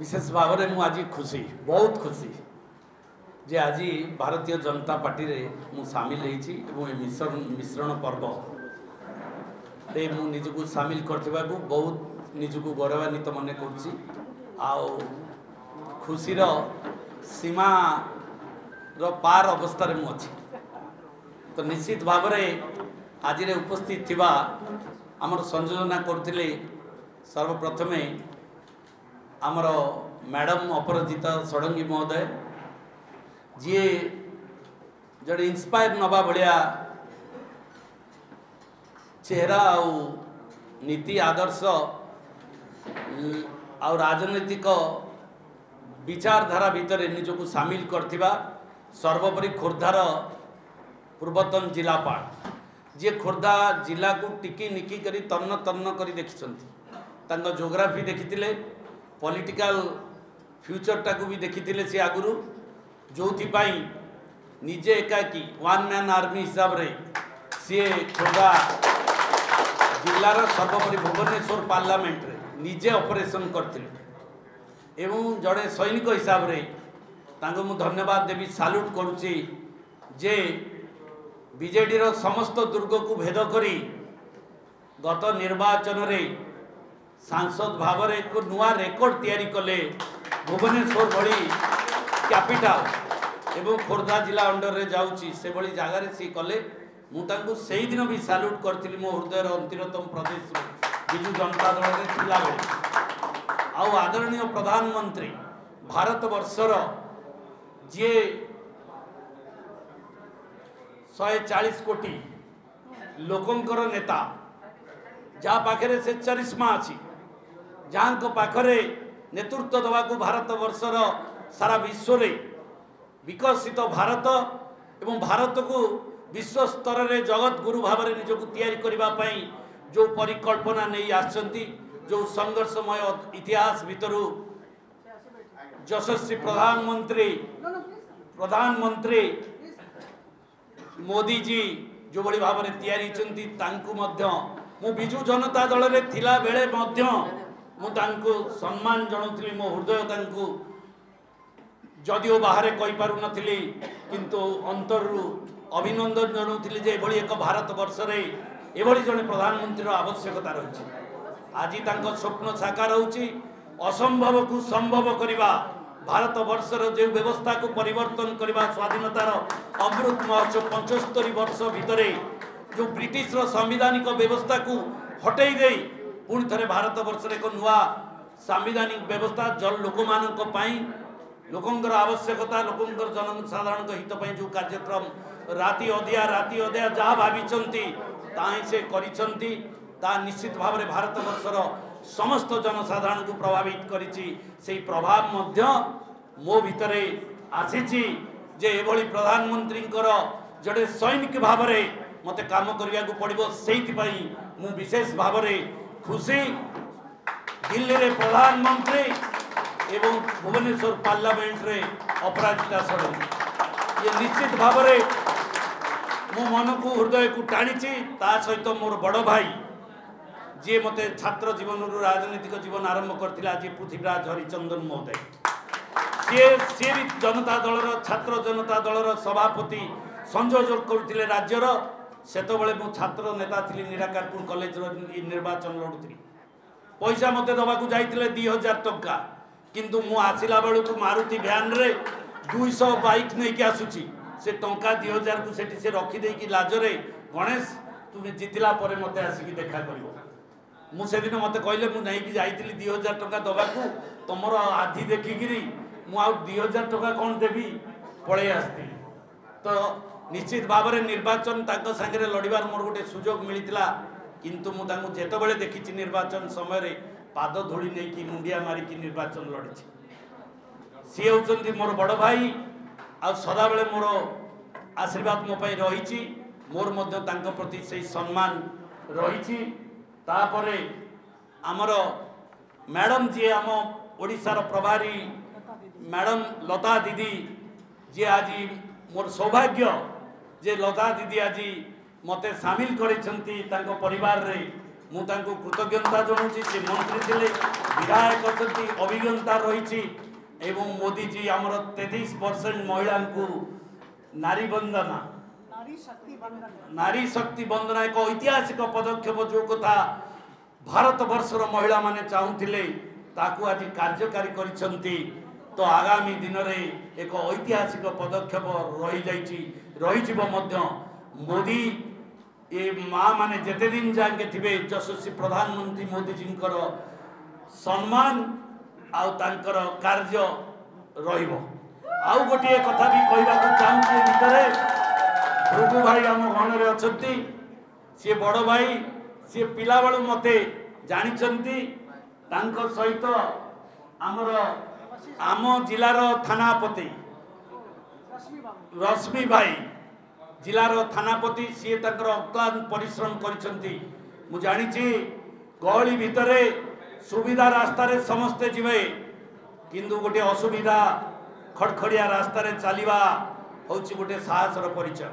विशेष भाव में मुझे आज खुशी बहुत खुशी जे आज भारतीय जनता पार्टी रे मु सामिल होई मिश्रण पर्व रे मु निजको सामिल करथिबा को बहुत निजको गौरवान्वित मन करुच्ची आउ खुशीर सीमा रो पार अवस्था रे मु अछि। तो निश्चित भाव में आज उपस्थित थिबा आमर संयोजना करथिले सर्वप्रथमे आमर मैडम अपराजिता षडंगी महोदय जी जड़े इंस्पायर नवा भाया चेहरा आउ नीति आदर्श आउ राजनैतिक विचारधारा भितर निजको सामिल करथिबा सर्वोपरि खोर्धार पूर्वतन जिलापाल जी खोर्धा जिला को टिकी निकी करी तन्न तन्न करी देखिछंती तांका जोग्राफी देखिथिले पॉलिटिकल फ्यूचर टाकू भी देखिथिले से आगुरु जोथिपाई निजे एकाकी वन मैन आर्मी हिसाब रे सी खोर्धा जिलार सर्वोपरि भुवनेश्वर पार्लियामेंट रे निजे ऑपरेशन करथिले एवं जड़े सैनिक हिसाब रे तांको मु धन्यवाद देवी साल्यूट करूची जे बीजेडी रो समस्त दुर्ग को भेद करी गत निर्वाचन रे सांसद भाव रे एक नुआ रेकर्ड तैयारी कले भुवनेश्वर भली कैपिटल एवं खोर्धा जिला अंडर रे जाउची से भली जगह रे सी कले मु तांको सेही दिन भी साल्यूट करथिली मो हृदय रो अंतिरतम प्रदेश बिजू जनता दल रे थिला बेले आउ आदरणीय प्रधानमंत्री भारत वर्षर जे 140 कोटी लोकंकर नेता जहाँ पाखे से चरिस्मा अच्छी जहाँ पाखरे नेतृत्व दवा को भारत वर्षर सारा विश्व रे विकसित भारत एवं भारत को विश्व स्तर रे जगत गुरु भाव में निजको तैयारी करबा पई जो परिकल्पना नहीं आछंती जो संघर्षमय इतिहास भितरु यशस्वी प्रधानमंत्री मोदी जी जो बड़ी भाव में तैयारी चंती तांकु मध्य मु बिजू जनता दल रे थिला बेले मध्य मु तांकु सम्मान जणुथली मो हृदय तांकु जदिओ बाहर कहि पारु नथिली किंतु अंतरु अभिनंदन जणुथली जे एभली एक भारत वर्ष रे एभली जने प्रधानमंत्री रो आवश्यकता रहिछि। आज तांको स्वप्न साकार होछि असंभव को संभव करिबा भारत वर्षर जो व्यवस्था को परिवर्तन करने स्वाधीनतार अमृत महोत्सव 75 वर्ष भितर जो ब्रिटिश संविधानिक व्यवस्था को हटई दे पुणी थे भारत वर्ष एक नुआ संविधानिक व्यवस्था जल लोक लोकंर आवश्यकता लोकंर जनसाधारण हित जो कार्यक्रम राति अधिया जहाँ भावी से करिसंती ता निश्चित भाव में भारत वर्षर समस्त जनसाधारण को प्रभावित करिछि से प्रभाव मध्य मो भितरे आसीछि जे एभली प्रधानमंत्री जड़े सैनिक भाव में मते काम करने को पड़ो से मु विशेष भाव में खुशी दिल्ली रे प्रधानमंत्री एवं भुवनेश्वर पार्लियामेंट रे अपराजिता षडंगी ये निश्चित भाव में मो मन को हृदय को टाणी ता सहित मोर बड़ भाई जी मते छात्र जीवन राजनीतिक जीवन आरंभ करथिला आज पृथ्वीराज हरिचंदन महोदय सी भी जनता दल छात्र जनता दल सभापति संयोजक करथिले राज्यर सेतो बेले मु छात्र नेता थिली निराकारपुर कॉलेज निर्वाचन लड़ुथी पैसा मते दबा को जाइतिले 2000 टंका किंतु मु आसिला बेलू को मारुति भ्यान रे 200 बाइक नहीं के आसुची से टंका 2000 को सेठी से रखी दे की लाजरे गणेश तुम जितिला परे मते आसिकी देखा करिवो मुझे दिन मत कहले मुझे जाइली 2000 टंका दबाकू तुमर आधी देखिकी मुझे 2000 टंका कौन देवी पलि आसती तो निश्चित भाव में निर्वाचन सांगे लड़ार मोर गोटे सुजोग मिलता किंतु मुझे जेतबेले देखी निर्वाचन समय पाद धूली नहीं मुंडिया मारिकी निर्वाचन लड़ी सी होती मोर बड़ भाई आ सदा बेले मोर आशीर्वाद मो रही मोर प्रति से सम्मान रही तापरे आमर मैडम जी आम ओडिशार प्रभारी मैडम लता दीदी जी आज मोर सौभाग्य जे लता दीदी आज मते सामिल करिसंती तांको परिवार रे ମୁଁ ତାଙ୍କୁ କୃତଜ୍ଞତା ଜଣାଉଛି। ସେ ମନ୍ତ୍ରୀ ଥିଲେ, ବିଧାୟକ ଅଛନ୍ତି, ଅଭିଜ୍ଞତା ରହିଛି ଏବଂ ମୋଦିଜୀ ଆମର 33% महिलाଙ୍କୁ नारी बंदना नारी शक्ति बंदना एक ऐतिहासिक पदक्षेप जो कथा भारत वर्षर महिला माने चाहूले ताकू आज कार्यकारी करिसंती। तो आगामी दिन में एक ऐतिहासिक पदक्षेप रही मोदी ये माँ माने जेते दिन जाके थे यशस्वी प्रधानमंत्री मोदी जी सम्मान आउ तांकर कार्य रहिबो। आउ गोटे कथा भी कहवाक चाहूँ भितर भृगु भाई आम गण में अच्छा सी बड़ भाई सी पिला बेलू मते जानी सहित आमर आम जिलार थानापति रश्मि भाई जिलार थानापति सी अक्लांत परिश्रम करिसेंती। मु जानी गहली भितर सुविधा रास्ता रे समस्ते जीवे किंतु गोटे असुविधा खड़खड़िया रास्ता रे चलवा होची गोटे साहसर परिचय।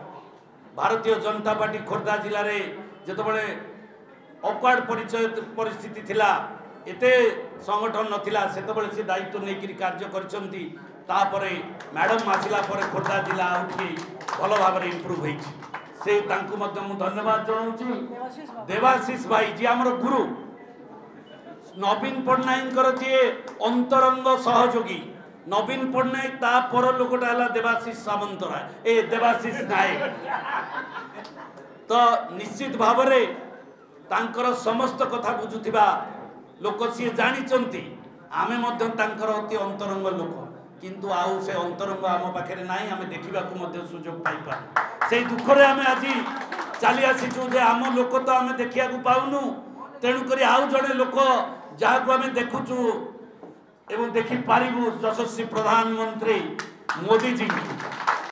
भारतीय जनता पार्टी खोर्धा जिले में जितेबाला अक्वार्ड परिचय परिस्थिति थिला एते संगठन नथिला सेतेबाला से दायित्व नहीं कार्य करछंती। तापरे मैडम आसिला परे खोर्धा जिला आउठी भल भाव इम्प्रूव होईछि। से तांकु मध्य मु धन्यवाद जणाउछि। देवाशीष भाई जी हमर गुरु नवीन पट्टनायक जी अंतरंग सहयोगी नवीन पट्टनायक ता पर लोकटा हला देवाशीष सामंतराय ए देवाशीष नायक। तो निश्चित भाव रे तांकर समस्त कथा बुझुथिबा लोक सी जानिचंती। आमे मध्य तांकर अति अंतरंग लोक किंतु आउ से अंतरंग आम पाखे नहीं आम देखा सुजोग पाइपा से दुख रे आमे आज चली आसीचु जे आम लोक तो आम देखा पाऊनु। तेणुक आउ जड़े लोक जहाँ को आम देखुचु एवं देखी पारिबु यशस्वी प्रधानमंत्री मोदी जी।